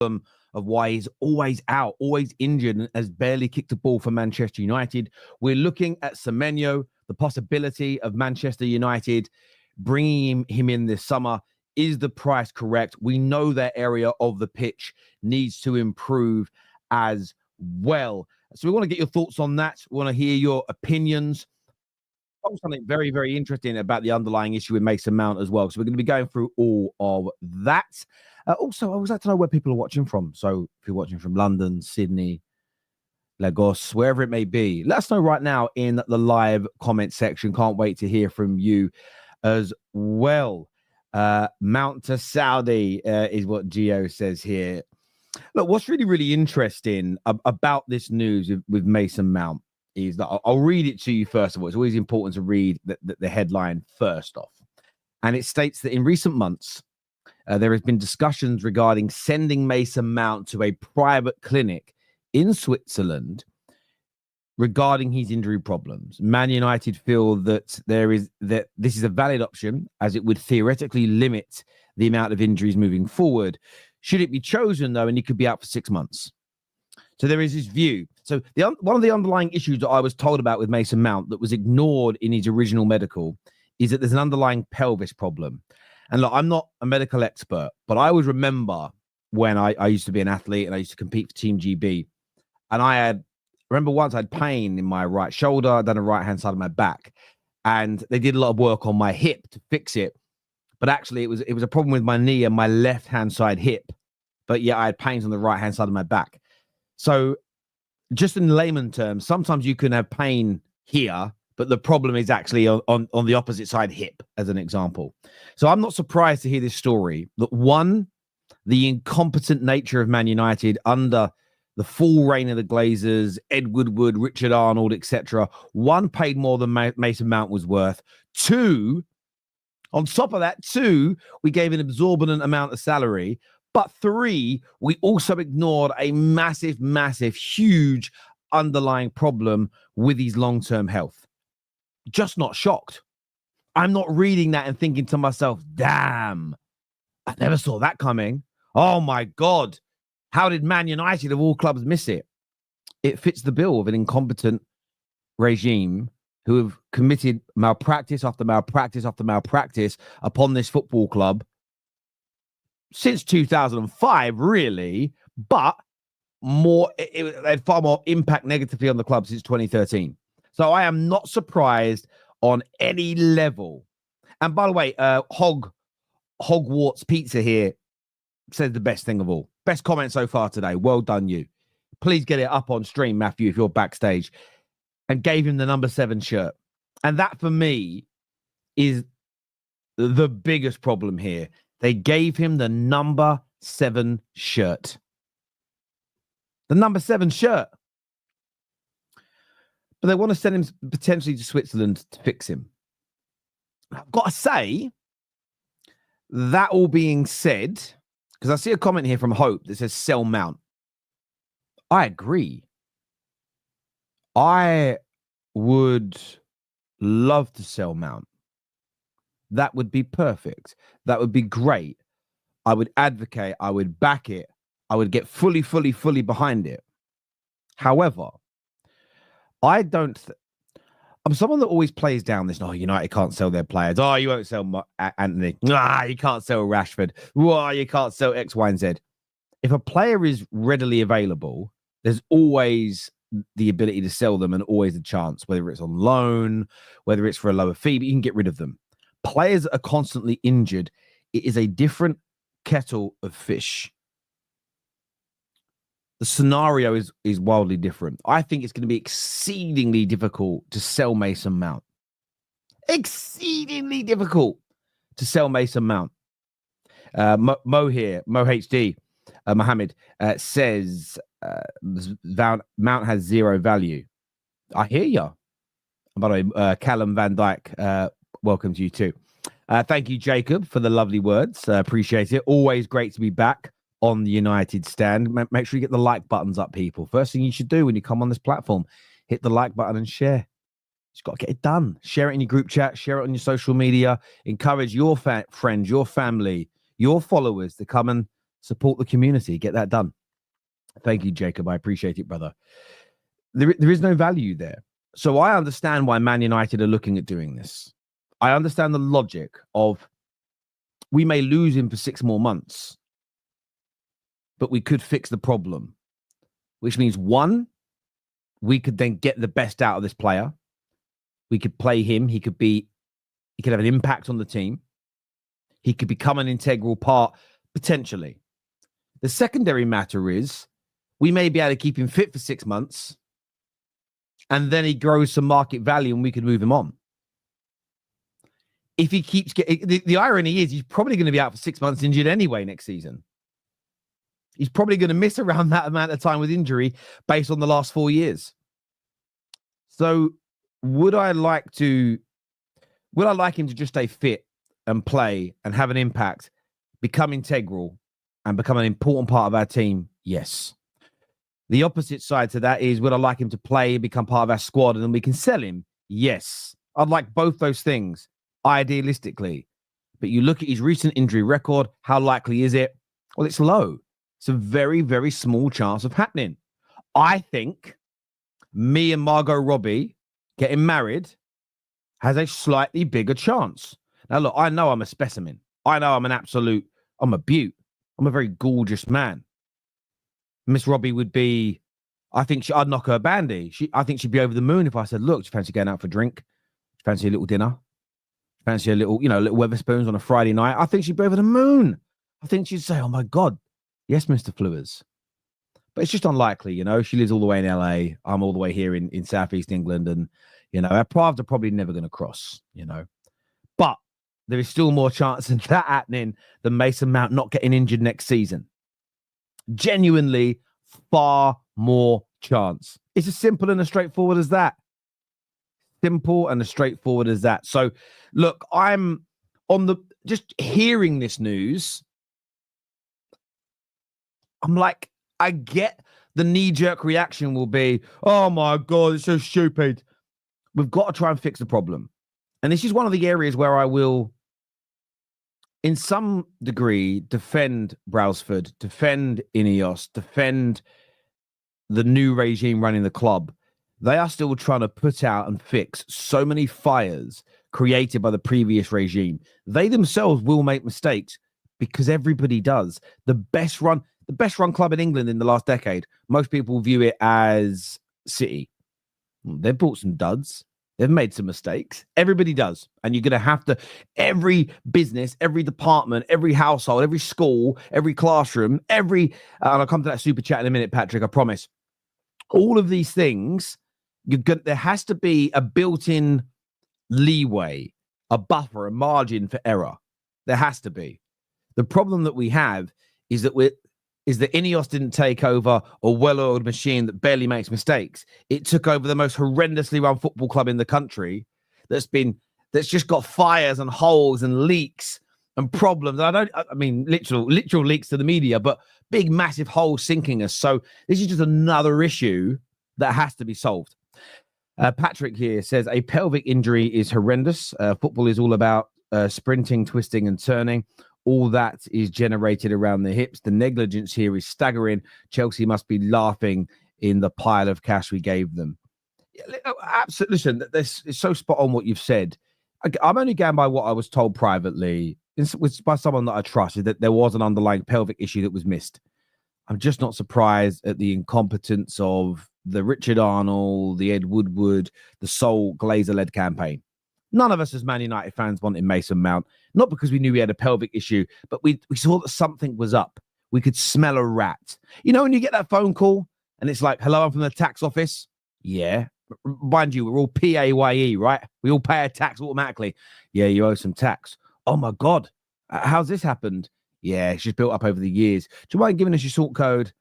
of why he's always out, always injured, and has barely kicked a ball for Manchester United. We're looking at Semenyo, the possibility of Manchester United bringing him in this summer. Is the price correct? We know that area of the pitch needs to improve as well. So we want to get your thoughts on that. We want to hear your opinions. Something very, very interesting about the underlying issue with Mason Mount as well. So we're going to be going through all of that. Also, I would like to know where people are watching from. So if you're watching from London, Sydney, Lagos, wherever it may be, let us know right now in the live comment section. Can't wait to hear from you as well. Mount to Saudi is what Gio says here. Look, what's really, really interesting about this news with Mason Mount is that I'll read it to you first of all. It's always important to read the headline first off. And it states that in recent months, there has been discussions regarding sending Mason Mount to a private clinic in Switzerland regarding his injury problems. Man United feel that this is a valid option, as it would theoretically limit the amount of injuries moving forward. Should it be chosen, though, and he could be out for 6 months. So there is this view. So one of the underlying issues that I was told about with Mason Mount that was ignored in his original medical is that there's an underlying pelvis problem. And look, I'm not a medical expert, but I always remember when I used to be an athlete and I used to compete for Team GB. And I remember once I had pain in my right shoulder, then the right-hand side of my back. And they did a lot of work on my hip to fix it. But actually, it was a problem with my knee and my left-hand side hip. But yeah, I had pains on the right-hand side of my back. So just in layman terms, sometimes you can have pain here, but the problem is actually on the opposite side hip, as an example. So I'm not surprised to hear this story that, one, the incompetent nature of Man United under the full reign of the Glazers, Ed Woodward, Richard Arnold, etc. One, paid more than Mason Mount was worth. Two, on top of that, we gave an exorbitant amount of salary. But three, we also ignored a massive, huge underlying problem with his long-term health. Just not shocked. I'm not reading that and thinking to myself, damn, I never saw that coming. Oh my God. How did Man United of all clubs miss it? It fits the bill of an incompetent regime who have committed malpractice after malpractice after malpractice upon this football club since 2005, really, but it had far more impact negatively on the club since 2013. So I am not surprised on any level. And by the way, Hogwarts Pizza here says the best thing of all. Best comment so far today. Well done, you. Please get it up on stream, Matthew, if you're backstage. And gave him the number 7 shirt. And that, for me, is the biggest problem here. They gave him the number 7 shirt. The number 7 shirt. But they want to send him potentially to Switzerland to fix him. I've got to say, that all being said, because I see a comment here from Hope that says sell Mount. I agree. I would love to sell Mount. That would be perfect. That would be great. I would advocate. I would back it. I would get fully behind it. However, I don't... I'm someone that always plays down this, oh, United can't sell their players. Oh, you won't sell Anthony. Ah, you can't sell Rashford. Oh, you can't sell X, Y, and Z. If a player is readily available, there's always the ability to sell them and always a chance, whether it's on loan, whether it's for a lower fee, but you can get rid of them. Players that are constantly injured, it is a different kettle of fish. The scenario is wildly different. I think it's going to be exceedingly difficult to sell Mason Mount. Exceedingly difficult to sell Mason Mount. Mo here, Mo HD, Mohammed says Mount has zero value. I hear you. By the way, Callum Van Dijk, welcome to you too. Thank you, Jacob, for the lovely words. Appreciate it. Always great to be back on the United stand. Make sure you get the like buttons up, people. First thing you should do when you come on this platform, hit the like button and share. Just got to get it done. Share it in your group chat. Share it on your social media. Encourage your friends, your family, your followers to come and Support the community. Get that done. Thank you, Jacob. I appreciate it, brother. There is no value there. So I understand why Man United are looking at doing this. I understand the logic of we may lose him for 6 more months, but we could fix the problem, which means, one, we could then get the best out of this player. We could play him. He could have an impact on the team. He could become an integral part, potentially. The secondary matter is we may be able to keep him fit for 6 months, and then he grows some market value and we can move him on. If he keeps getting, the irony is he's probably going to be out for 6 months injured anyway next season. He's probably going to miss around that amount of time with injury based on the last 4 years. So would I like him to just stay fit and play and have an impact, become integral and become an important part of our team? Yes. The opposite side to that is, would I like him to play, become part of our squad, and then we can sell him? Yes. I'd like both those things, idealistically. But you look at his recent injury record, how likely is it? Well, it's low. It's a very, very small chance of happening. I think me and Margot Robbie getting married has a slightly bigger chance. Now, look, I know I'm a specimen. I know I'm a beaut. I'm a very gorgeous man. Miss Robbie would be, I'd knock her bandy. I think she'd be over the moon if I said, look, do you fancy going out for a drink? Do you fancy a little dinner? Fancy a little, little Weatherspoons on a Friday night? I think she'd be over the moon. I think she'd say, oh my God, yes, Mr. Flewers. But it's just unlikely, She lives all the way in LA. I'm all the way here in Southeast England. And, our paths are probably never going to cross, But there is still more chance of that happening than Mason Mount not getting injured next season. Genuinely far more chance. It's as simple and as straightforward as that. Simple and as straightforward as that. So, look, I'm just hearing this news. I'm like, I get the knee-jerk reaction will be, oh my God, it's so stupid. We've got to try and fix the problem. And this is one of the areas where I will, in some degree, defend Brailsford, defend Ineos, defend the new regime running the club. They are still trying to put out and fix so many fires created by the previous regime. They themselves will make mistakes because everybody does. The best run club in England in the last decade, most people view it as City. They've bought some duds. They've made some mistakes. Everybody does. And you're going to have to, every business, every department, every household, every school, every classroom, and I'll come to that super chat in a minute, Patrick, I promise. All of these things, there has to be a built-in leeway, a buffer, a margin for error. There has to be. The problem that we have is that Ineos didn't take over a well-oiled machine that barely makes mistakes. It took over the most horrendously run football club in the country that's just got fires and holes and leaks and problems. I mean, literal leaks to the media, but big, massive holes sinking us. So this is just another issue that has to be solved. Patrick here says, a pelvic injury is horrendous. Football is all about sprinting, twisting and turning. All that is generated around the hips. The negligence here is staggering. Chelsea must be laughing in the pile of cash we gave them. Absolutely. Listen, it's so spot on what you've said. I'm only going by what I was told privately by someone that I trusted, that there was an underlying pelvic issue that was missed. I'm just not surprised at the incompetence of the Richard Arnold, the Ed Woodward, the Sol Glazer-led campaign. None of us as Man United fans wanted Mason Mount, not because we knew we had a pelvic issue, but we saw that something was up. We could smell a rat. When you get that phone call and it's like, hello, I'm from the tax office. Yeah. Mind you, we're all PAYE, right? We all pay our tax automatically. Yeah, you owe some tax. Oh my God. How's this happened? Yeah, it's just built up over the years. Do you mind giving us your sort code,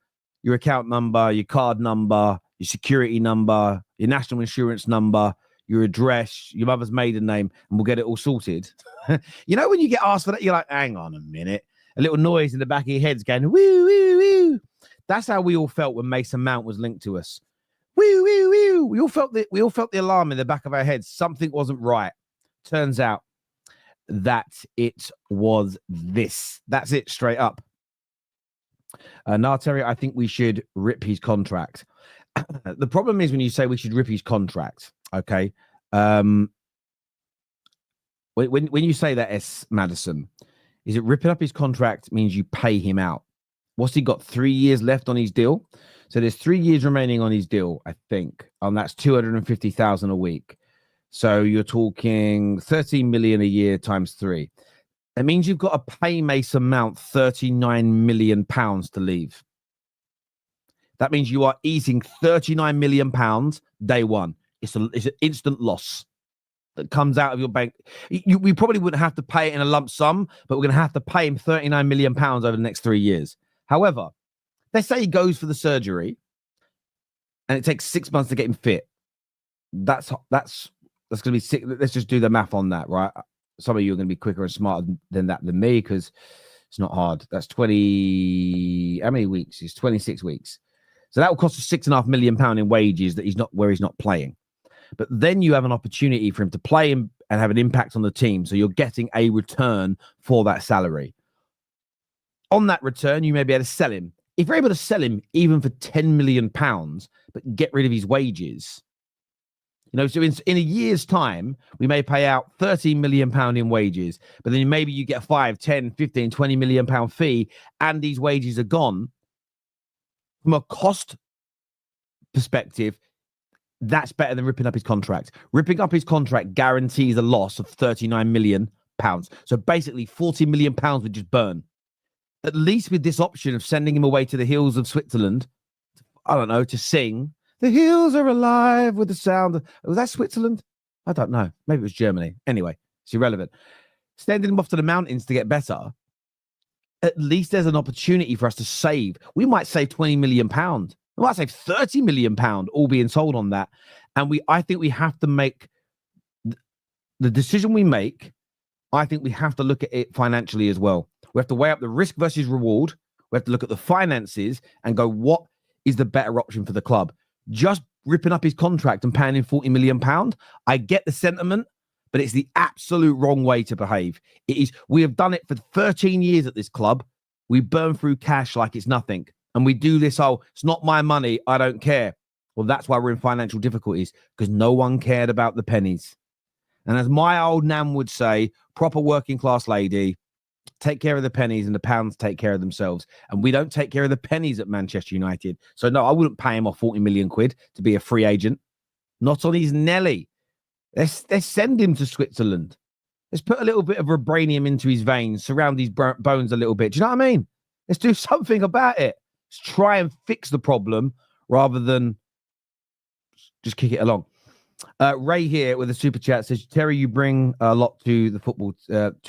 your account number, your card number, your security number, your national insurance number, your address, your mother's maiden name, and we'll get it all sorted. When you get asked for that, you're like, hang on a minute. A little noise in the back of your head's going, woo, woo, woo. That's how we all felt when Mason Mount was linked to us. Woo, woo, woo. We all felt the alarm in the back of our heads. Something wasn't right. Turns out that it was this. That's it, straight up. Nah, Terry, I think we should rip his contract. The problem is when you say we should rip his contract, okay? When you say that, S. Madison, is it ripping up his contract means you pay him out? What's he got? 3 years left on his deal? So there's 3 years remaining on his deal, I think. And that's 250,000 a week. So you're talking 13 million a year times 3. It means you've got to pay Mason Mount 39 million pounds to leave. That means you are eating 39 million pounds day one. It's an instant loss that comes out of your bank. We probably wouldn't have to pay it in a lump sum, but we're going to have to pay him 39 million pounds over the next 3 years. However, let's say he goes for the surgery and it takes 6 months to get him fit. That's going to be sick. Let's just do the math on that, right? Some of you are going to be quicker and smarter than me because it's not hard. That's 20. How many weeks? It's 26 weeks. So that will cost us £6.5 million in wages that he's not playing. But then you have an opportunity for him to play and have an impact on the team. So you're getting a return for that salary. On that return, you may be able to sell him. If you're able to sell him even for £10 million, but get rid of his wages, so in a year's time, we may pay out £13 million in wages, but then maybe you get a 5, 10, 15, 20 million pound fee, and these wages are gone. From a cost perspective, that's better than ripping up his contract. Ripping up his contract guarantees a loss of £39 million. So basically, £40 million would just burn. At least with this option of sending him away to the hills of Switzerland, I don't know, to sing, "The hills are alive with the sound." Was that Switzerland? I don't know. Maybe it was Germany. Anyway, it's irrelevant. Sending him off to the mountains to get better, at least there's an opportunity for us to save. We might save £20 million. We might save £30 million, all being sold on that. And I think we have to make the decision we make. I think we have to look at it financially as well. We have to weigh up the risk versus reward. We have to look at the finances and go, what is the better option for the club? Just ripping up his contract and paying him £40 million. I get the sentiment, but it's the absolute wrong way to behave. It is. We have done it for 13 years at this club. We burn through cash like it's nothing. And we do this, it's not my money, I don't care. Well, that's why we're in financial difficulties, because no one cared about the pennies. And as my old nan would say, proper working class lady, take care of the pennies and the pounds take care of themselves. And we don't take care of the pennies at Manchester United. So no, I wouldn't pay him off 40 million quid to be a free agent. Not on his Nelly. Let's send him to Switzerland. Let's put a little bit of vibranium into his veins, surround his bones a little bit. Do you know what I mean? Let's do something about it. Let's try and fix the problem rather than just kick it along. Ray here with a super chat says, Terry, you bring a lot to the football, not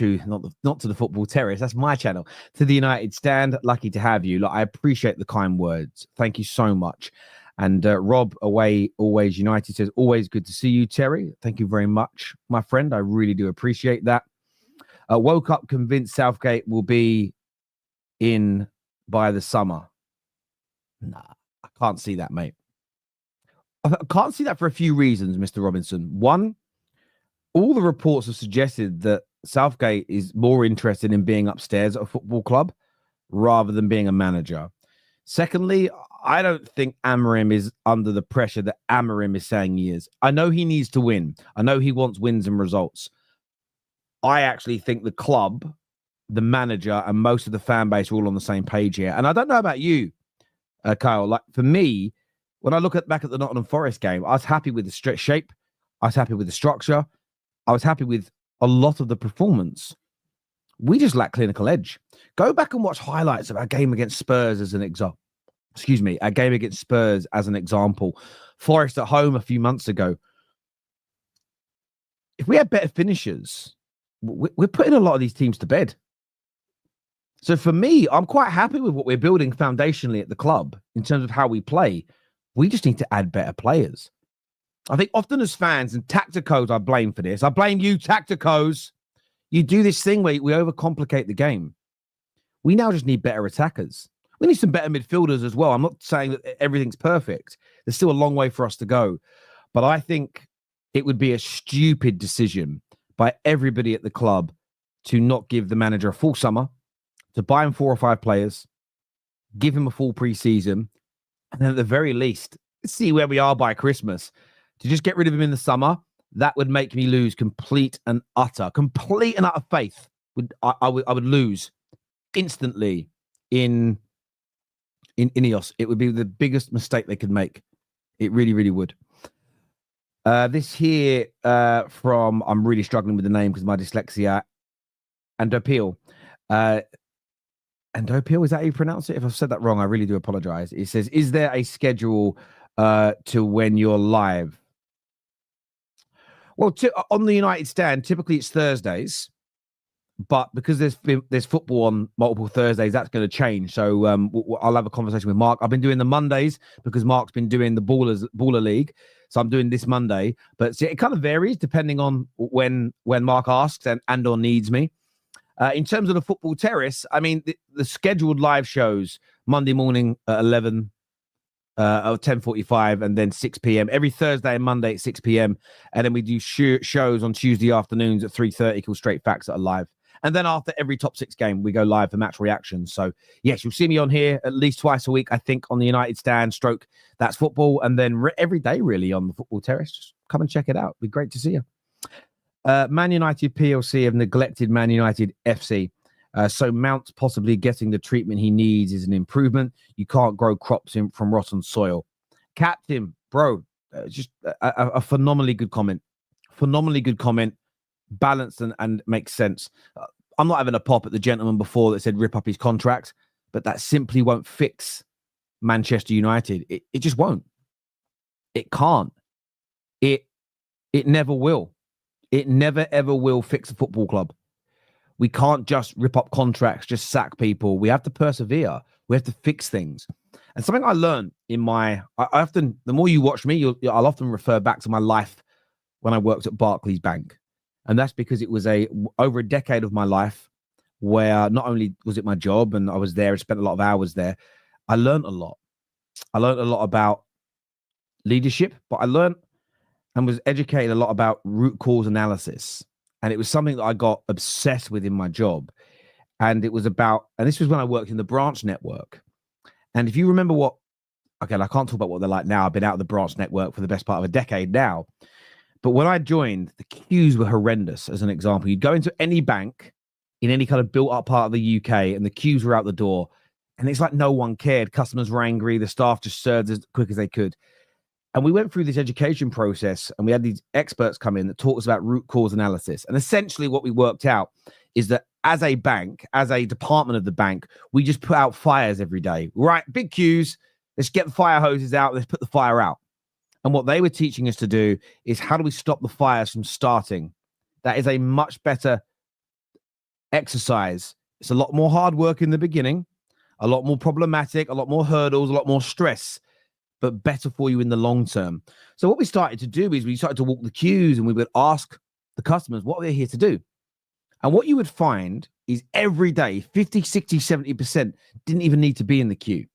to the football terrace. That's my channel. To the United Stand. Lucky to have you. I appreciate the kind words. Thank you so much. And Rob Away Always United says, always good to see you, Terry. Thank you very much, my friend. I really do appreciate that. Woke up convinced Southgate will be in by the summer. Nah, I can't see that, mate. I can't see that for a few reasons, Mr. Robinson. One, all the reports have suggested that Southgate is more interested in being upstairs at a football club rather than being a manager. Secondly, I don't think Amorim is under the pressure that Amorim is saying he is. I know he needs to win. I know he wants wins and results. I actually think the club, the manager, and most of the fan base are all on the same page here. And I don't know about you, Kyle. For me, when I look back at the Nottingham Forest game, I was happy with the shape. I was happy with the structure. I was happy with a lot of the performance. We just lack clinical edge. Go back and watch highlights of our game against Spurs as an example. Our game against Spurs as an example. Forest at home a few months ago. If we had better finishers, we're putting a lot of these teams to bed. So for me, I'm quite happy with what we're building foundationally at the club in terms of how we play. We just need to add better players. I think often as fans and tacticos, I blame for this. I blame you, tacticos. You do this thing where we overcomplicate the game. We now just need better attackers. We need some better midfielders as well. I'm not saying that everything's perfect. There's still a long way for us to go. But I think it would be a stupid decision by everybody at the club to not give the manager a full summer, to buy him 4 or 5 players, give him a full preseason, and then at the very least, see where we are by Christmas. To just get rid of him in the summer, that would make me lose complete and utter faith. I would lose instantly in Ineos. It would be the biggest mistake they could make. It really, really would. This here from, I'm really struggling with the name because my dyslexia, Andopil. Andopil, is that how you pronounce it? If I've said that wrong, I really do apologize. It says, is there a schedule to when you're live? Well, on the United Stand, typically it's Thursdays. But because there's football on multiple Thursdays, that's going to change. So I'll have a conversation with Mark. I've been doing the Mondays because Mark's been doing the Baller League. So I'm doing this Monday. But it kind of varies depending on when Mark asks and or needs me. In terms of the Football Terrace, I mean, the scheduled live shows, Monday morning at 11, 10:45, and then 6 p.m. Every Thursday and Monday at 6 p.m. And then we do shows on Tuesday afternoons at 3:30 called Straight Facts that are live. And then after every top 6 game, we go live for match reactions. So, yes, you'll see me on here at least twice a week, I think, on the United Stand, That's Football. And then every day, really, on the Football Terrace. Just come and check it out. It'd be great to see you. Man United PLC have neglected Man United FC. So Mount possibly getting the treatment he needs is an improvement. You can't grow crops from rotten soil. Captain, bro, just a phenomenally good comment. Phenomenally good comment. Balanced and makes sense. I'm not having a pop at the gentleman before that said rip up his contract, but that simply won't fix Manchester United. It just won't. It can't. It never will. It never ever will fix a football club. We can't just rip up contracts, just sack people. We have to persevere. We have to fix things. And something I learned I often, the more you watch me, I'll often refer back to my life when I worked at Barclays Bank. And that's because it was over a decade of my life where not only was it my job and I was there and spent a lot of hours there, I learned a lot. I learned a lot about leadership, but I learned and was educated a lot about root cause analysis. And it was something that I got obsessed with in my job. And it was about, and this was when I worked in the branch network. And if you remember I can't talk about what they're like now. I've been out of the branch network for the best part of a decade now. But when I joined, the queues were horrendous, as an example. You'd go into any bank in any kind of built-up part of the UK, and the queues were out the door. And it's like no one cared. Customers were angry. The staff just served as quick as they could. And we went through this education process, and we had these experts come in that taught us about root cause analysis. And essentially what we worked out is that as a bank, as a department of the bank, we just put out fires every day. Right, big queues. Let's get the fire hoses out. Let's put the fire out. And what they were teaching us to do is how do we stop the fires from starting? That is a much better exercise. It's a lot more hard work in the beginning, a lot more problematic, a lot more hurdles, a lot more stress, but better for you in the long term. So what we started to do is we started to walk the queues and we would ask the customers what they're here to do. And what you would find is every day, 50, 60, 70% didn't even need to be in the queue.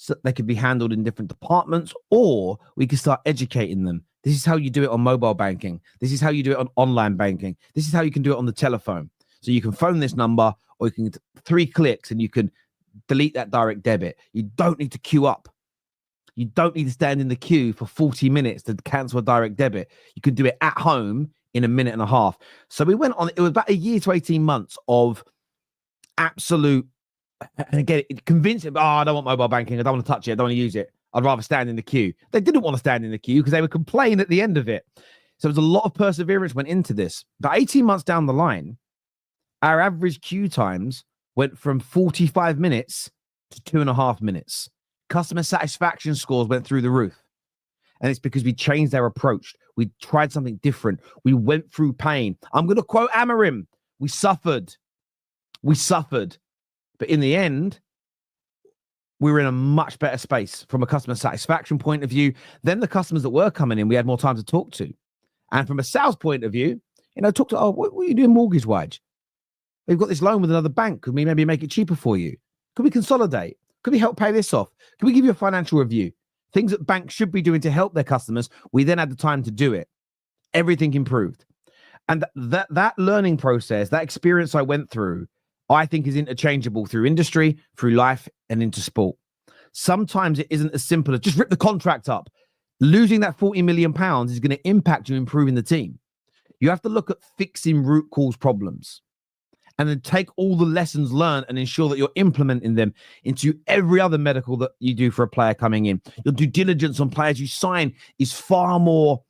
So they could be handled in different departments, or we could start educating them. This is how you do it on mobile banking. This is how you do it on online banking. This is how you can do it on the telephone. So you can phone this number, or you can 3 clicks and you can delete that direct debit. You don't need to queue up. You don't need to stand in the queue for 40 minutes to cancel a direct debit. You can do it at home in a minute and a half. So we went on, it was about a year to 18 months of absolute, and again, convincing, I don't want mobile banking. I don't want to touch it. I don't want to use it. I'd rather stand in the queue. They didn't want to stand in the queue because they would complain at the end of it. So there was a lot of perseverance went into this. But 18 months down the line, our average queue times went from 45 minutes to 2.5 minutes. Customer satisfaction scores went through the roof. And it's because we changed our approach. We tried something different. We went through pain. I'm going to quote Amarim. We suffered. But in the end, we were in a much better space from a customer satisfaction point of view. Then the customers that were coming in, we had more time to talk to. And from a sales point of view, talk to, what are you doing mortgage-wise? We've got this loan with another bank. Could we maybe make it cheaper for you? Could we consolidate? Could we help pay this off? Could we give you a financial review? Things that banks should be doing to help their customers. We then had the time to do it. Everything improved. And that learning process, that experience I went through, I think is interchangeable through industry, through life, and into sport. Sometimes it isn't as simple as just rip the contract up. Losing that £40 million is going to impact you improving the team. You have to look at fixing root cause problems and then take all the lessons learned and ensure that you're implementing them into every other medical that you do for a player coming in. Your due diligence on players you sign is far more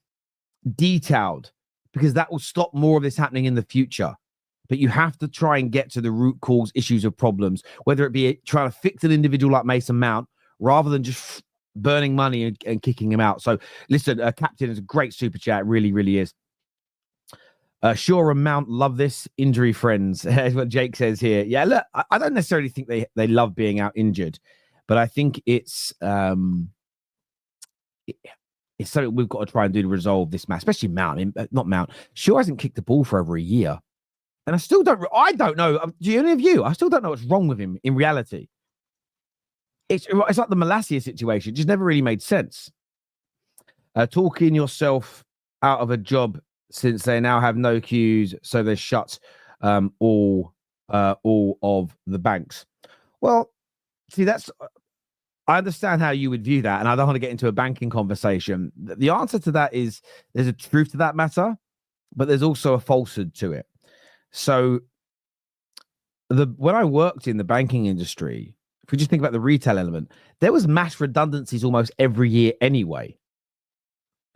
detailed because that will stop more of this happening in the future. But you have to try and get to the root cause issues of problems, whether it be trying to fix an individual like Mason Mount rather than just burning money and kicking him out. So listen, Captain is a great super chat. It really, really is. Shaw and Mount love this. Injury friends. That's what Jake says here. Yeah, look, I don't necessarily think they love being out injured, but I think it's something we've got to try and do to resolve this match, especially Mount. I mean, not Mount. Shaw hasn't kicked the ball for over a year. And I don't know. Do any of you? I still don't know what's wrong with him in reality. It's like the Malacia situation. It just never really made sense. Talking yourself out of a job since they now have no queues, so they shut all of the banks. Well, see, I understand how you would view that, and I don't want to get into a banking conversation. The answer to that is there's a truth to that matter, but there's also a falsehood to it. So when I worked in the banking industry, if we just think about the retail element, there was mass redundancies almost every year anyway.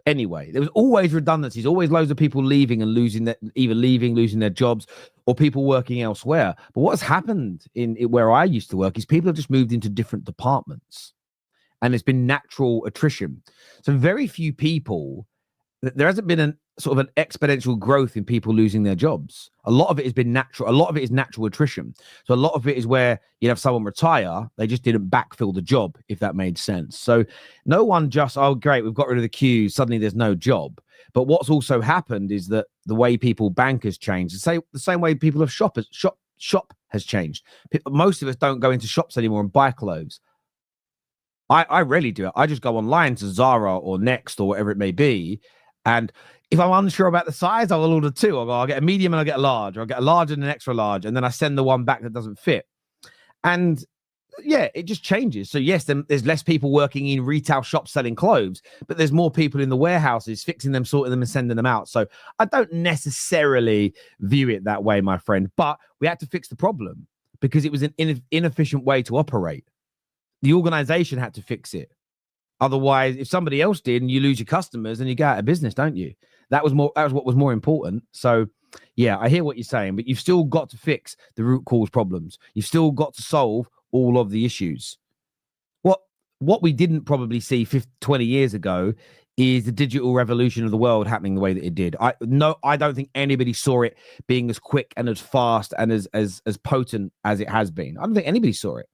There was always redundancies, always loads of people leaving and losing their jobs, or people working elsewhere. But what's happened in where I used to work is people have just moved into different departments, and it's been natural attrition. So very few people, there hasn't been an sort of an exponential growth in people losing their jobs. A lot of it has been natural. A lot of it is natural attrition. So a lot of it is where you have someone retire, they just didn't backfill the job, if that made sense. So no one just, oh, great, we've got rid of the queues, suddenly there's no job. But what's also happened is that the way people bank has changed. The same way people have shop has changed. Most of us don't go into shops anymore and buy clothes. I rarely do it. I just go online to Zara or Next or whatever it may be. And if I'm unsure about the size, I will order two. I'll get a medium and I'll get a large, or I'll get a large and an extra large. And then I send the one back that doesn't fit. And yeah, it just changes. So yes, then there's less people working in retail shops selling clothes, but there's more people in the warehouses fixing them, sorting them and sending them out. So I don't necessarily view it that way, my friend, but we had to fix the problem because it was an inefficient way to operate. The organization had to fix it. Otherwise, if somebody else did and you lose your customers, then you go out of business, don't you? That was what was more important. So yeah, I hear what you're saying, but you've still got to fix the root cause problems. You've still got to solve all of the issues. What we didn't probably see 20 years ago is the digital revolution of the world happening the way that it did. I don't think anybody saw it being as quick and as fast and as potent as it has been. I don't think anybody saw it.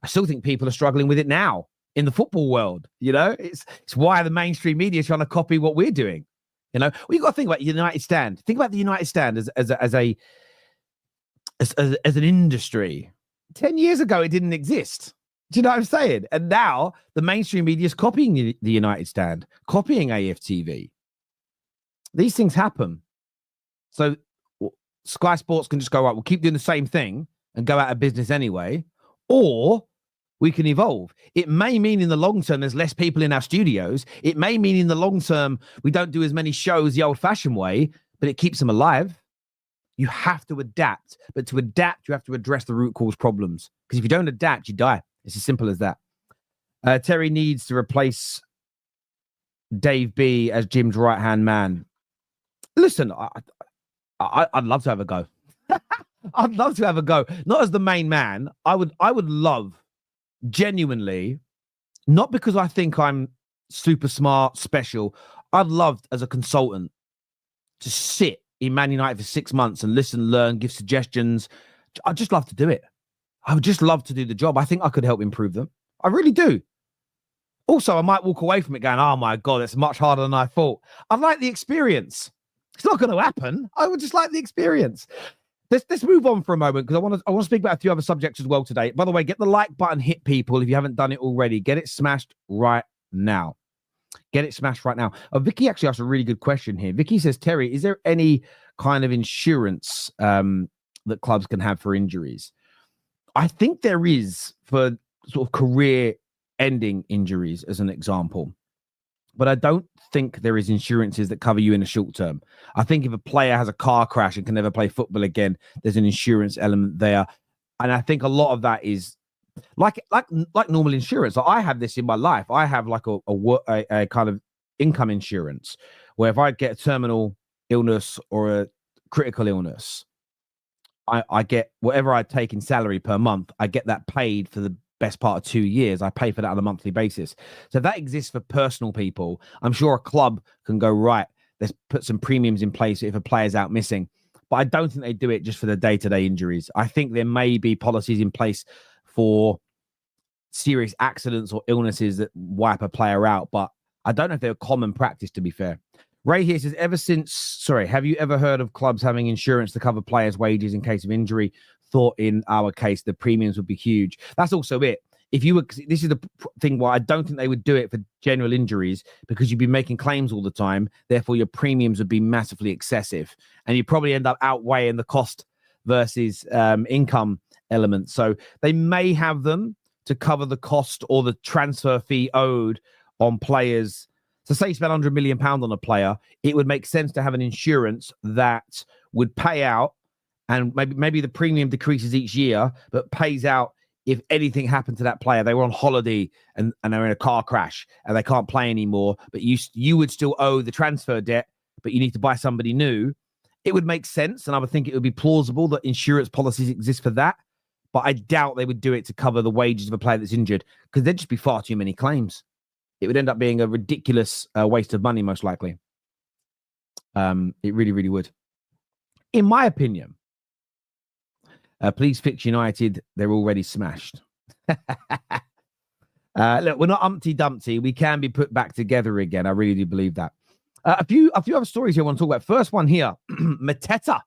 I still think people are struggling with it now in the football world. You know, it's why the mainstream media is trying to copy what we're doing. You know, well, you got to think about the United Stand. Think about the United Stand as an industry. 10 years ago, it didn't exist. Do you know what I'm saying? And now the mainstream media is copying the United Stand, copying AFTV. These things happen. So Sky Sports can just go, right, we'll keep doing the same thing and go out of business anyway. Or we can evolve. It may mean in the long term there's less people in our studios. It may mean in the long term we don't do as many shows the old-fashioned way, but it keeps them alive. You have to adapt. But to adapt, you have to address the root cause problems. Because if you don't adapt, you die. It's as simple as that. Terry needs to replace Dave B as Jim's right-hand man. Listen, I'd love to have a go. I'd love to have a go. Not as the main man. I would love, genuinely, not because I think I'm super smart, special. I'd love as a consultant to sit in Man United for 6 months and listen, learn, give suggestions. I'd just love to do it. I would just love to do the job. I think I could help improve them. I really do. Also, I might walk away from it going, oh my God, it's much harder than I thought. I'd like the experience. It's not going to happen. I would just like the experience. Let's move on for a moment because I want to speak about a few other subjects as well today. By the way, get the like button hit, people, if you haven't done it already. Get it smashed right now. Get it smashed right now. Vicky actually asked a really good question here. Vicky says, Terry, is there any kind of insurance that clubs can have for injuries. I think there is for sort of career-ending injuries, as an example. But I don't think there is insurances that cover you in the short term. I think if a player has a car crash and can never play football again, there's an insurance element there. And I think a lot of that is like normal insurance. So I have this in my life. I have like a kind of income insurance where if I get a terminal illness or a critical illness, I get whatever I take in salary per month. I get that paid for the best part of 2 years. I pay for that on a monthly basis. So that exists for personal people. I'm sure a club can go, right, let's put some premiums in place if a player's out missing. But I don't think they do it just for the day-to-day injuries. I think there may be policies in place for serious accidents or illnesses that wipe a player out, but I don't know if they're a common practice, to be fair. Ray here says, have you ever heard of clubs having insurance to cover players' wages in case of injury? Thought in our case, the premiums would be huge. That's also it. If you were, this is the thing why I don't think they would do it for general injuries, because you'd be making claims all the time. Therefore, your premiums would be massively excessive, and you probably end up outweighing the cost versus income element. So they may have them to cover the cost or the transfer fee owed on players. So say you spend £100 million on a player, it would make sense to have an insurance that would pay out, and maybe the premium decreases each year, but pays out if anything happened to that player. They were on holiday and they're in a car crash and they can't play anymore, but you would still owe the transfer debt, but you need to buy somebody new. It would make sense, and I would think it would be plausible that insurance policies exist for that, but I doubt they would do it to cover the wages of a player that's injured, because there'd just be far too many claims. It would end up being a ridiculous waste of money, most likely. It really, really would. In my opinion, please fix United. They're already smashed. Look, we're not Humpty Dumpty. We can be put back together again. I really do believe that. A few other stories here I want to talk about. First one here, Mateta.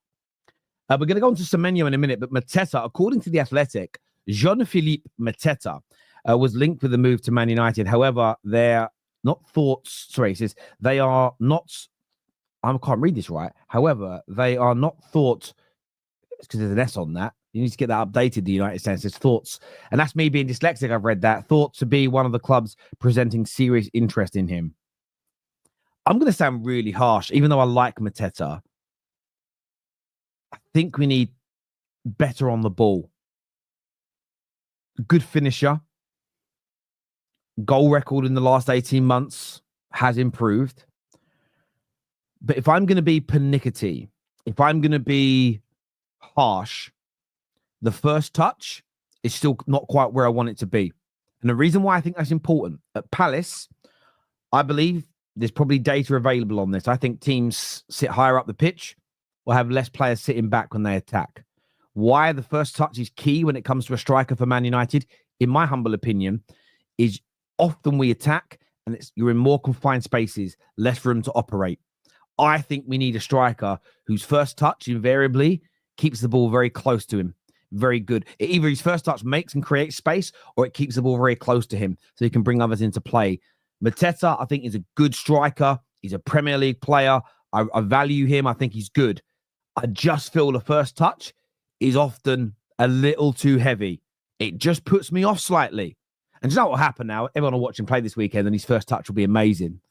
We're going to go on to Semenyo in a minute, but Mateta, according to The Athletic, Jean-Philippe Mateta was linked with the move to Man United. However, they're not thoughts. Sorry, he says they are not. I can't read this right. However, they are not thought. It's because there's an S on that. You need to get that updated. The United States says thoughts, and that's me being dyslexic. I've read that. Thought to be one of the clubs presenting serious interest in him. I'm going to sound really harsh, even though I like Mateta. I think we need better on the ball. Good finisher. Goal record in the last 18 months has improved. But if I'm going to be pernickety, if I'm going to be harsh, the first touch is still not quite where I want it to be. And the reason why I think that's important, at Palace, I believe there's probably data available on this. I think teams sit higher up the pitch or have less players sitting back when they attack. Why the first touch is key when it comes to a striker for Man United, in my humble opinion, is often we attack and you're in more confined spaces, less room to operate. I think we need a striker whose first touch invariably keeps the ball very close to him. Very good. Either his first touch makes and creates space, or it keeps the ball very close to him so he can bring others into play. Mateta, I think, is a good striker. He's a Premier League player. I value him. I think he's good. I just feel the first touch is often a little too heavy. It just puts me off slightly. And do you know what will happen now? Everyone will watch him play this weekend and his first touch will be amazing.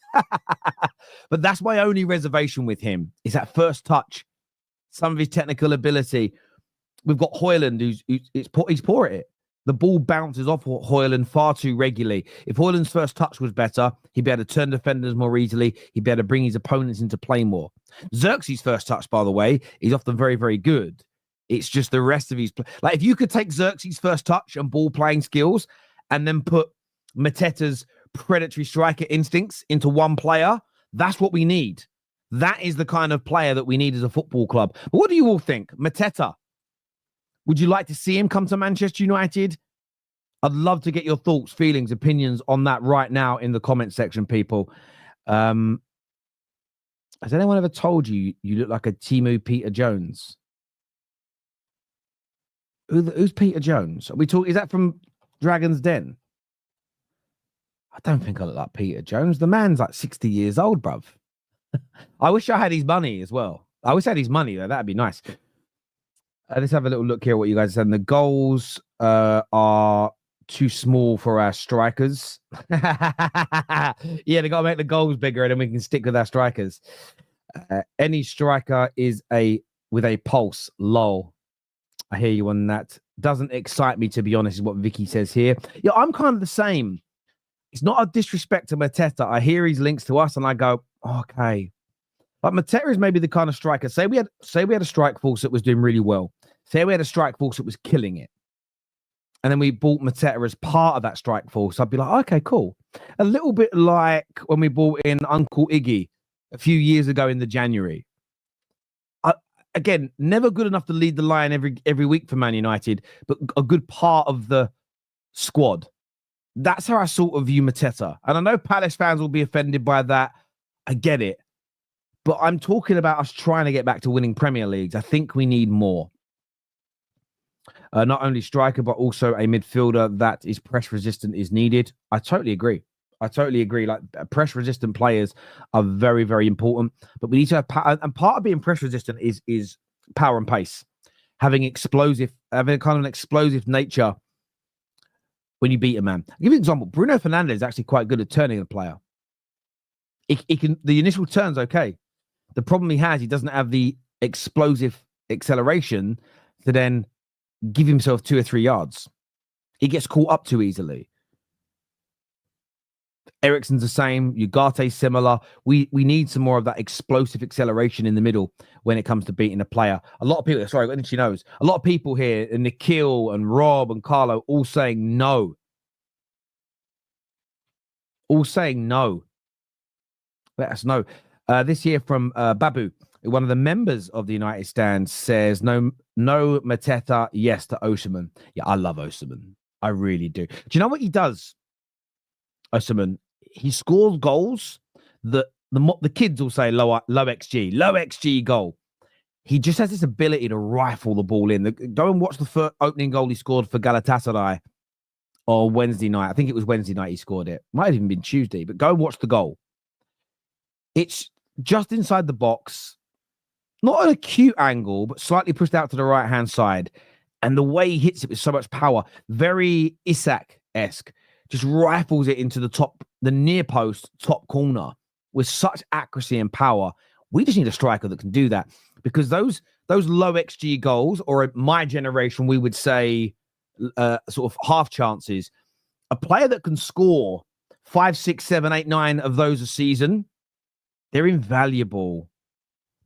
But that's my only reservation with him, is that first touch. Some of his technical ability. We've got Højlund, he's poor at it. The ball bounces off Højlund far too regularly. If Højlund's first touch was better, he'd be able to turn defenders more easily. He'd be able to bring his opponents into play more. Xerxes' first touch, by the way, is often very, very good. It's just the rest of his play. Like, if you could take Xerxes' first touch and ball playing skills and then put Mateta's predatory striker instincts into one player, that's what we need. That is the kind of player that we need as a football club. But what do you all think? Mateta, would you like to see him come to Manchester United? I'd love to get your thoughts, feelings, opinions on that right now in the comment section, people. Has anyone ever told you you look like a Timu Peter Jones? Who's Peter Jones? Are we talking? Is that from Dragon's Den? I don't think I look like Peter Jones. The man's like 60 years old, bruv. I wish I had his money as well. I wish I had his money, though. That'd be nice. Let's have a little look here what you guys are saying. The goals are too small for our strikers. Yeah, they got to make the goals bigger and then we can stick with our strikers. Any striker is with a pulse. Lol. I hear you on that. Doesn't excite me, to be honest, is what Vicky says here. Yeah, I'm kind of the same. It's not a disrespect to Mateta. I hear his links to us and I go, okay. But Mateta is maybe the kind of striker. Say we had a strike force that was doing really well. Say we had a strike force that was killing it. And then we bought Mateta as part of that strike force. I'd be like, okay, cool. A little bit like when we bought in Uncle Iggy a few years ago in the January. Again, never good enough to lead the line every week for Man United, but a good part of the squad. That's how I sort of view Mateta. And I know Palace fans will be offended by that. I get it. But I'm talking about us trying to get back to winning Premier Leagues. I think we need more. Not only striker, but also a midfielder that is press resistant is needed. I totally agree. Like press resistant players are very, very important. But we need to have power. And part of being press resistant is power and pace. Having a kind of an explosive nature when you beat a man. I'll give you an example. Bruno Fernandes is actually quite good at turning a player. He can, the initial turn's okay. The problem he doesn't have the explosive acceleration to then give himself 2 or 3 yards. He gets caught up too easily. Eriksen's the same. Ugarte's similar. We need some more of that explosive acceleration in the middle when it comes to beating a player. A lot of people, sorry, I think she knows. A lot of people here, and Nikhil and Rob and Carlo, all saying no. All saying no. Let us know. This year from Babu, one of the members of the United Stand, says no Mateta, yes to Osimhen. Yeah, I love Osimhen. I really do. Do you know what he does, Osimhen? He scores goals that the kids will say low XG goal. He just has this ability to rifle the ball in. Go and watch the first opening goal he scored for Galatasaray on Wednesday night. I think it was Wednesday night he scored it. Might have even been Tuesday, but go and watch the goal. It's just inside the box, not an acute angle, but slightly pushed out to the right-hand side. And the way he hits it with so much power, very Isak-esque, just rifles it into the near post, top corner with such accuracy and power. We just need a striker that can do that, because those low XG goals, or my generation, we would say sort of half chances, a player that can score 5, 6, 7, 8, 9 of those a season, they're invaluable.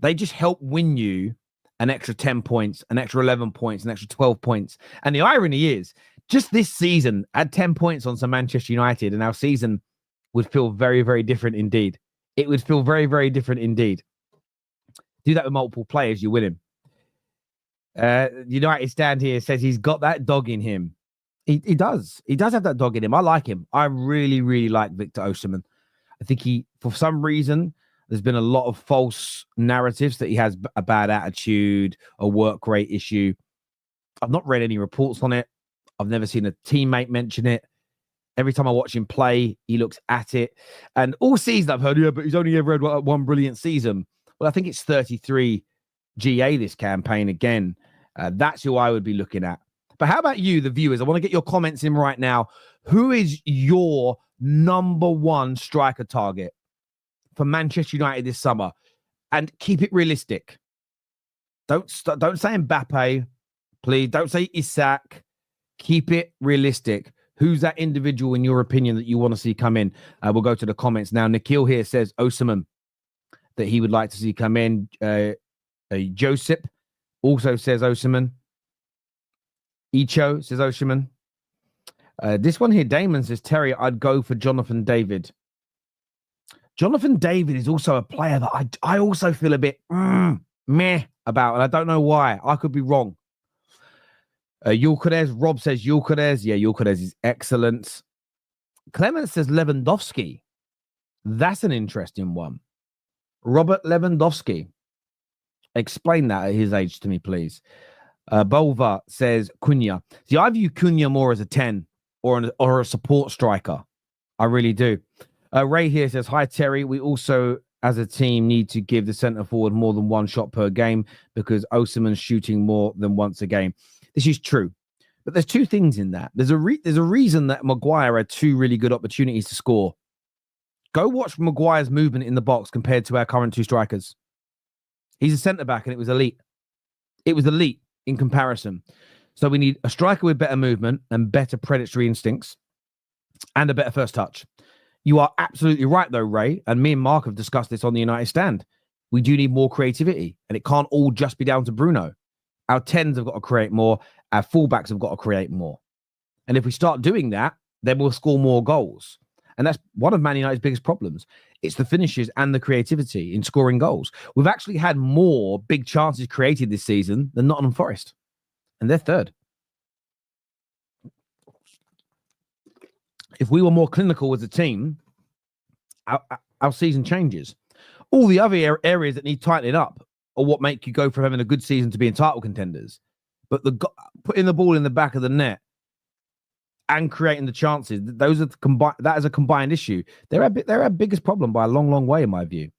They just help win you an extra 10 points, an extra 11 points, an extra 12 points. And the irony is, just this season, add 10 points on some Manchester United, and our season would feel very, very different indeed. It would feel very, very different indeed. Do that with multiple players, you win him. United Stand here says he's got that dog in him. He does. He does have that dog in him. I like him. I really, really like Victor Osimhen. I think for some reason, there's been a lot of false narratives that he has a bad attitude, a work rate issue. I've not read any reports on it. I've never seen a teammate mention it. Every time I watch him play, he looks at it. And all season I've heard, yeah, but he's only ever had one brilliant season. Well, I think it's 33 GA this campaign again. That's who I would be looking at. But how about you, the viewers? I want to get your comments in right now. Who is your number one striker target for Manchester United this summer? And keep it realistic. Don't say Mbappe, please. Don't say Isak. Keep it realistic. Who's that individual, in your opinion, that you want to see come in? We'll go to the comments now. Nikhil here says Osimhen, that he would like to see come in. Joseph also says Osimhen. Icho says Osimhen. This one here, Damon says, Terry, I'd go for Jonathan David. Jonathan David is also a player that I also feel a bit meh about, and I don't know why. I could be wrong. Yulkades, Rob says Yulkades. Yeah, Yulkades is excellent. Clement says Lewandowski. That's an interesting one. Robert Lewandowski. Explain that at his age to me, please. Bolva says Cunha. See, I view Cunha more as a 10 or a support striker. I really do. Ray here says, hi, Terry. We also as a team need to give the centre forward more than one shot per game because Osimhen's shooting more than once a game. This is true. But there's two things in that. There's a reason that Maguire had two really good opportunities to score. Go watch Maguire's movement in the box compared to our current two strikers. He's a centre-back and it was elite. It was elite in comparison. So we need a striker with better movement and better predatory instincts and a better first touch. You are absolutely right, though, Ray, and me and Mark have discussed this on the United Stand. We do need more creativity, and it can't all just be down to Bruno. Our 10s have got to create more. Our fullbacks have got to create more. And if we start doing that, then we'll score more goals. And that's one of Man United's biggest problems. It's the finishes and the creativity in scoring goals. We've actually had more big chances created this season than Nottingham Forest. And they're third. If we were more clinical as a team, our season changes. All the other areas that need tightening up are what make you go from having a good season to being title contenders. But putting the ball in the back of the net and creating the chances, those are combined. That is a combined issue. They're our biggest problem by a long, long way, in my view.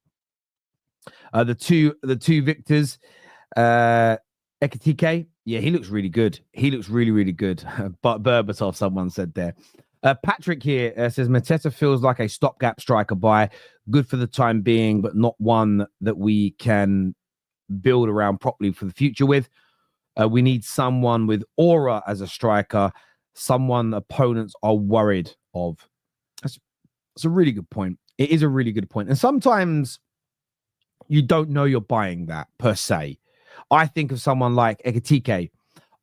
The two victors, Ekitike, yeah, he looks really good. He looks really, really good. But Berbatov, someone said there. Patrick here says Mateta feels like a stopgap striker buy, good for the time being, but not one that we can build around properly for the future with. We need someone with aura as a striker, someone opponents are worried of. That's a really good point. It is a really good point. And sometimes you don't know you're buying that per se. I think of someone like Ekitike.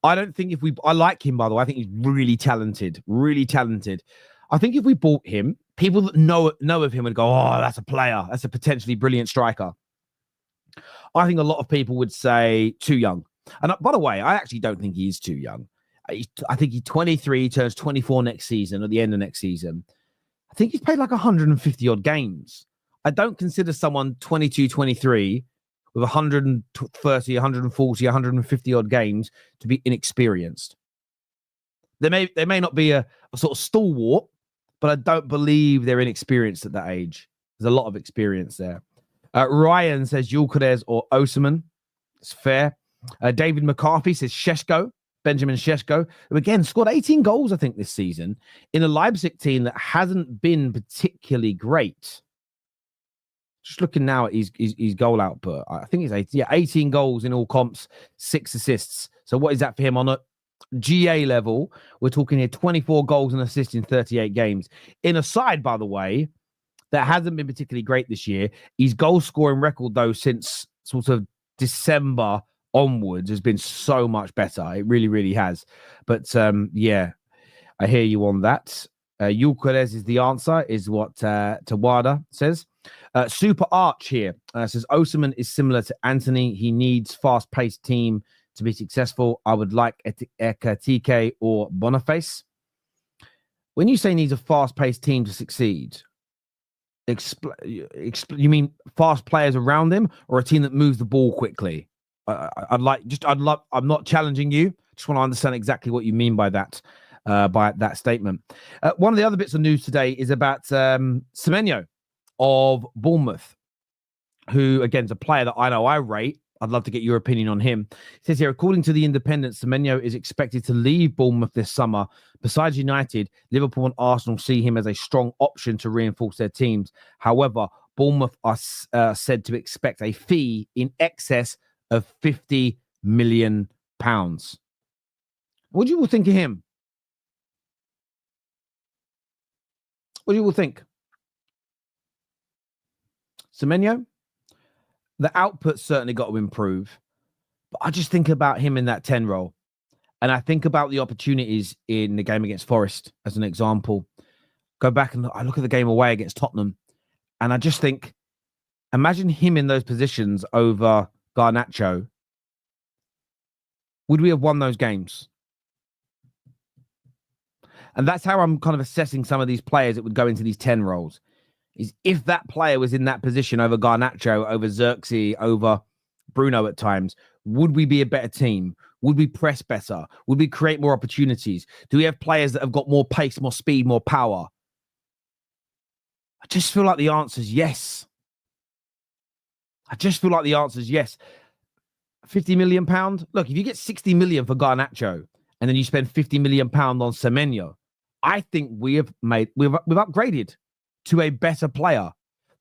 I don't think I like him, by the way. I think he's really talented, really talented. I think if we bought him, people that know of him would go, oh, that's a player. That's a potentially brilliant striker. I think a lot of people would say too young. And by the way, I actually don't think he's too young. I think he's 23, turns 24 next season, at the end of next season. I think he's played like 150 odd games. I don't consider someone 22, 23 with 130, 140, 150 odd games to be inexperienced. They may not be a sort of stalwart, but I don't believe they're inexperienced at that age. There's a lot of experience there. Ryan says Gyökeres or Osimhen. It's fair. David McCarthy says Benjamin Šeško, who again scored 18 goals, I think, this season in a Leipzig team that hasn't been particularly great. Just looking now at his goal output, I think it's 18 goals in all comps, 6 assists. So what is that for him on a GA level? We're talking here 24 goals and assists in 38 games. In a side, by the way, that hasn't been particularly great this year. His goal scoring record, though, since sort of December onwards has been so much better. It really, really has. But yeah, I hear you on that. Gyökeres is the answer, is what Tawada says. Super Arch here says Osimhen is similar to Anthony. He needs fast-paced team to be successful. I would like Ekitike or Boniface. When you say needs a fast-paced team to succeed, you mean fast players around him or a team that moves the ball quickly? I'm not challenging you. Just want to understand exactly what you mean by that statement. One of the other bits of news today is about Semenyo of Bournemouth, who again is a player that I know I rate. I'd love to get your opinion on him. It says here, according to the Independent, Semenyo is expected to leave Bournemouth this summer. Besides United, Liverpool and Arsenal see him as a strong option to reinforce their teams. However, Bournemouth are said to expect a fee in excess of £50 million. What do you all think of him? What do you all think? Semenyo? The output certainly got to improve, but I just think about him in that 10 role. And I think about the opportunities in the game against Forest as an example. Go back and I look at the game away against Tottenham, and I just think, imagine him in those positions over Garnacho. Would we have won those games? And that's how I'm kind of assessing some of these players that would go into these 10 roles. Is if that player was in that position over Garnacho, over Xerxes, over Bruno at times, would we be a better team? Would we press better? Would we create more opportunities? Do we have players that have got more pace, more speed, more power? I just feel like the answer is yes. I just feel like the answer is yes. £50 million. Look, if you get 60 million for Garnacho and then you spend £50 million on Semenyo, I think we've upgraded to a better player.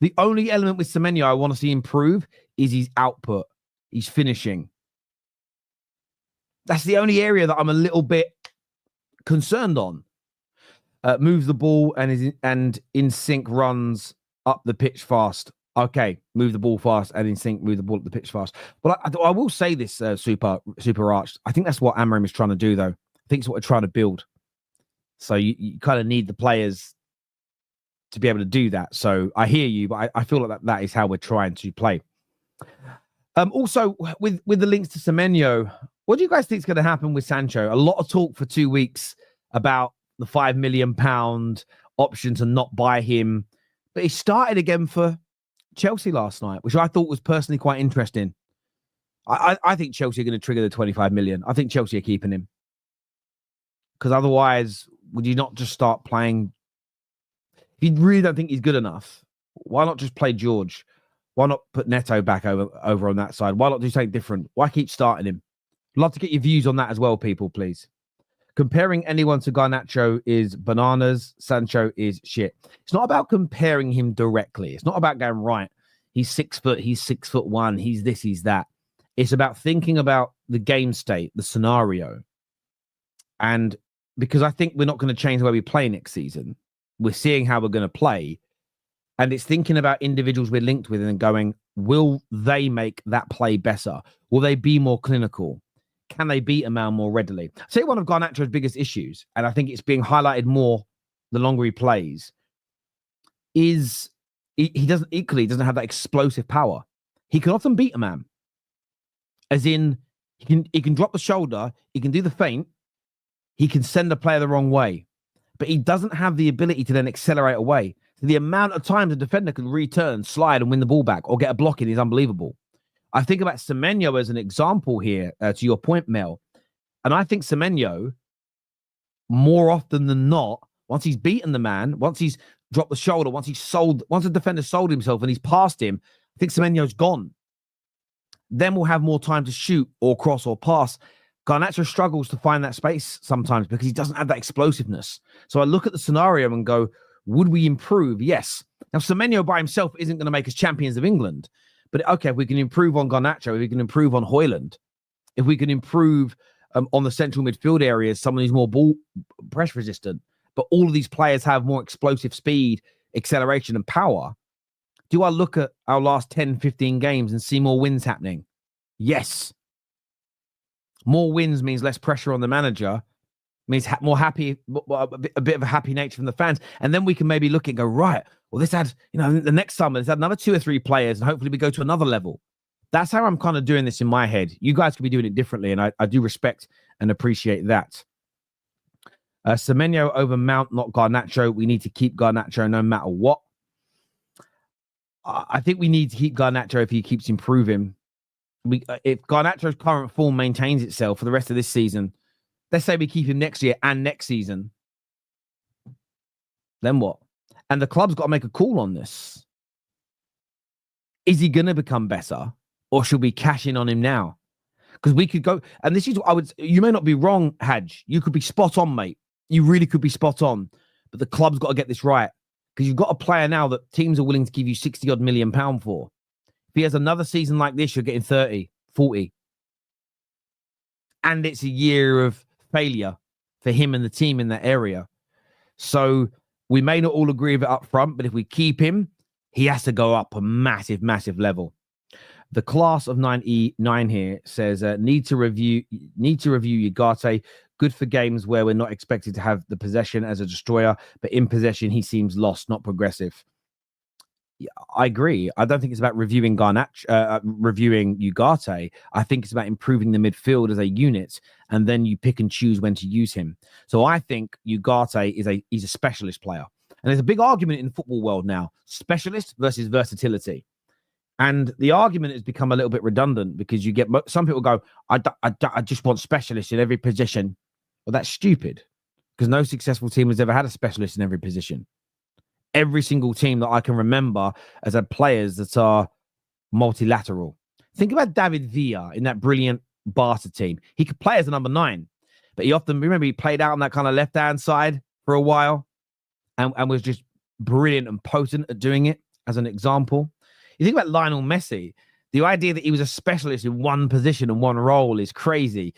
The only element with Semenyo I want to see improve is his output, his finishing. That's the only area that I'm a little bit concerned on. Moves the ball and is in sync, runs up the pitch fast. Okay, move the ball fast and in sync, move the ball up the pitch fast. But I will say this, Super Arch. I think that's what Amorim is trying to do, though. I think it's what we're trying to build. So you kind of need the players to be able to do that. So I hear you, but I feel like that is how we're trying to play. Also, with the links to Semenyo, what do you guys think is going to happen with Sancho? A lot of talk for 2 weeks about the £5 million option to not buy him. But he started again for Chelsea last night, which I thought was personally quite interesting. I think Chelsea are going to trigger the 25 million. I think Chelsea are keeping him. Because otherwise, would you not just start playing? If you really don't think he's good enough, why not just play George? Why not put Neto back over on that side? Why not do something different? Why keep starting him? Love to get your views on that as well, people, please. Comparing anyone to Garnacho is bananas. Sancho is shit. It's not about comparing him directly. It's not about going, right, he's 6 foot, he's 6'1", he's this, he's that. It's about thinking about the game state, the scenario. And because I think we're not going to change the way we play next season, we're seeing how we're going to play. And it's thinking about individuals we're linked with and going, will they make that play better? Will they be more clinical? Can they beat a man more readily? Say one of Garnacho's biggest issues, and I think it's being highlighted more the longer he plays, is he doesn't have that explosive power. He can often beat a man. As in, he can drop the shoulder, he can do the feint, he can send the player the wrong way. But he doesn't have the ability to then accelerate away. The amount of times a defender can return, slide, and win the ball back or get a block in is unbelievable. I think about Semenyo as an example here, to your point, Mel. And I think Semenyo, more often than not, once he's beaten the man, once he's dropped the shoulder, once the defender sold himself and he's passed him, I think Semenyo's gone. Then we'll have more time to shoot or cross or pass. Garnacho struggles to find that space sometimes because he doesn't have that explosiveness. So I look at the scenario and go, would we improve? Yes. Now, Semenyo by himself isn't going to make us champions of England. But okay, if we can improve on Garnacho, if we can improve on Højlund, if we can improve on the central midfield areas, someone who's more ball press resistant, but all of these players have more explosive speed, acceleration, and power. Do I look at our last 10, 15 games and see more wins happening? Yes. More wins means less pressure on the manager, means more happy, a bit of a happy nature from the fans. And then we can maybe look and go, right, well, this had, the next summer, let's add another 2 or 3 players and hopefully we go to another level. That's how I'm kind of doing this in my head. You guys could be doing it differently, and I do respect and appreciate that. Semenyo over Mount, not Garnacho. We need to keep Garnacho no matter what. I think we need to keep Garnacho if he keeps improving. If Garnacho's current form maintains itself for the rest of this season, let's say we keep him next year and next season, then what? And the club's got to make a call on this. Is he going to become better, or should we cash in on him now? Because we could go, and this is what you may not be wrong, Hadj. You could be spot on, mate. You really could be spot on. But the club's got to get this right. Because you've got a player now that teams are willing to give you 60 odd million pound for. If he has another season like this, you're getting 30, 40. And it's a year of failure for him and the team in that area. So we may not all agree with it up front, but if we keep him, he has to go up a massive, massive level. The class of 99 here says, need to review Ugarte. Good for games where we're not expected to have the possession as a destroyer, but in possession, he seems lost, not progressive. Yeah, I agree. I don't think it's about reviewing reviewing Ugarte. I think it's about improving the midfield as a unit, and then you pick and choose when to use him. So I think Ugarte he's a specialist player. And there's a big argument in the football world now, specialist versus versatility. And the argument has become a little bit redundant because you get some people go, I just want specialists in every position. Well, that's stupid because no successful team has ever had a specialist in every position. Every single team that I can remember has had players that are multilateral. Think about David Villa in that brilliant Barca team. He could play as a number 9, but he often, remember, he played out on that kind of left-hand side for a while and was just brilliant and potent at doing it, as an example. You think about Lionel Messi, the idea that he was a specialist in one position and one role is crazy.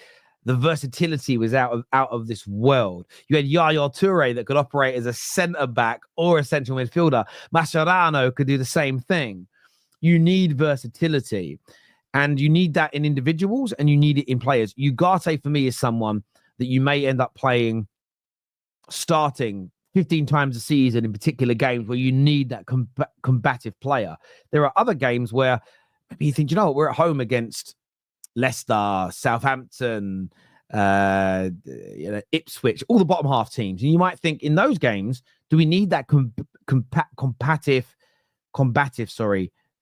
The versatility was out of this world. You had Yaya Toure that could operate as a centre-back or a central midfielder. Mascherano could do the same thing. You need versatility, and you need that in individuals, and you need it in players. Ugarte, for me, is someone that you may end up playing, starting 15 times a season in particular games where you need that combative player. There are other games where maybe you think, you know what, we're at home against Leicester, Southampton, Ipswich, all the bottom half teams. And you might think, in those games, do we need that combative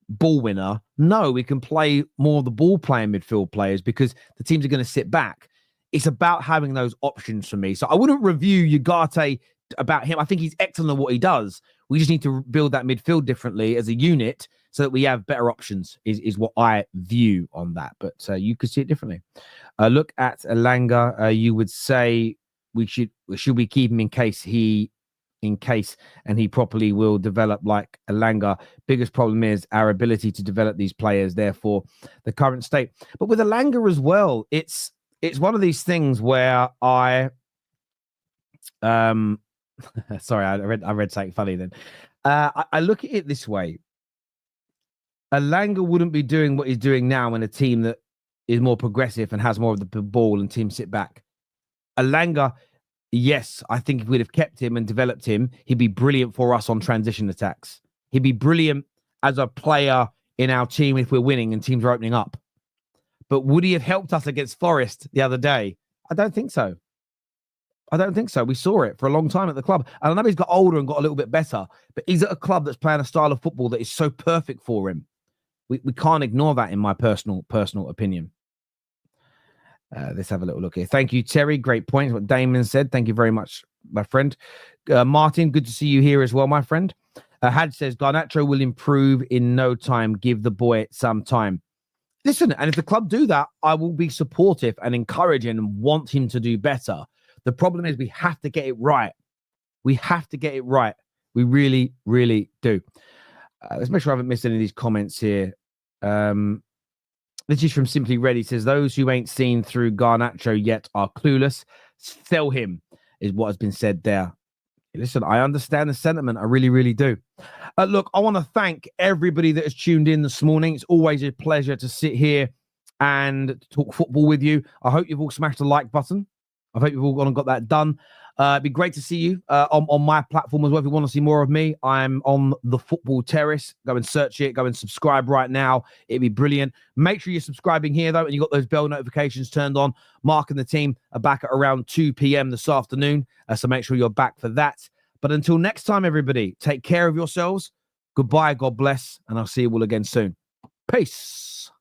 ball winner? No, we can play more of the ball playing midfield players because the teams are going to sit back. It's about having those options for me. So I wouldn't review Ugarte about him. I think he's excellent at what he does. We just need to build that midfield differently as a unit so that we have better options, is what I view on that. But you could see it differently. Look at Elanga. You would say should we keep him in case and he properly will develop like Elanga. Biggest problem is our ability to develop these players, therefore the current state. But with Elanga as well, it's one of these things where I sorry, I read something funny then. I look at it this way. Elanga wouldn't be doing what he's doing now in a team that is more progressive and has more of the ball and teams sit back. Elanga, yes, I think if we'd have kept him and developed him, he'd be brilliant for us on transition attacks. He'd be brilliant as a player in our team if we're winning and teams are opening up. But would he have helped us against Forest the other day? I don't think so. We saw it for a long time at the club. And I know he's got older and got a little bit better, but he's at a club that's playing a style of football that is so perfect for him. We can't ignore that, in my personal opinion. Let's have a little look here. Thank you, Terry. Great points. What Damon said. Thank you very much, my friend. Martin, good to see you here as well, my friend. Had says, Garnacho will improve in no time. Give the boy some time. Listen, and if the club do that, I will be supportive and encouraging and want him to do better. The problem is we have to get it right. We really, really do. Let's make sure I haven't missed any of these comments here. This is from Simply Ready. Says, those who ain't seen through Garnacho yet are clueless. Sell him, is what has been said there. Listen, I understand the sentiment. I really, really do. Look, I want to thank everybody that has tuned in this morning. It's always a pleasure to sit here and talk football with you. I hope you've all smashed the like button. I hope you've all gone and got that done. It'd be great to see you on my platform as well. If you want to see more of me, I'm on the Football Terrace. Go and search it. Go and subscribe right now. It'd be brilliant. Make sure you're subscribing here, though, and you got those bell notifications turned on. Mark and the team are back at around 2 p.m. this afternoon, so make sure you're back for that. But until next time, everybody, take care of yourselves. Goodbye, God bless, and I'll see you all again soon. Peace.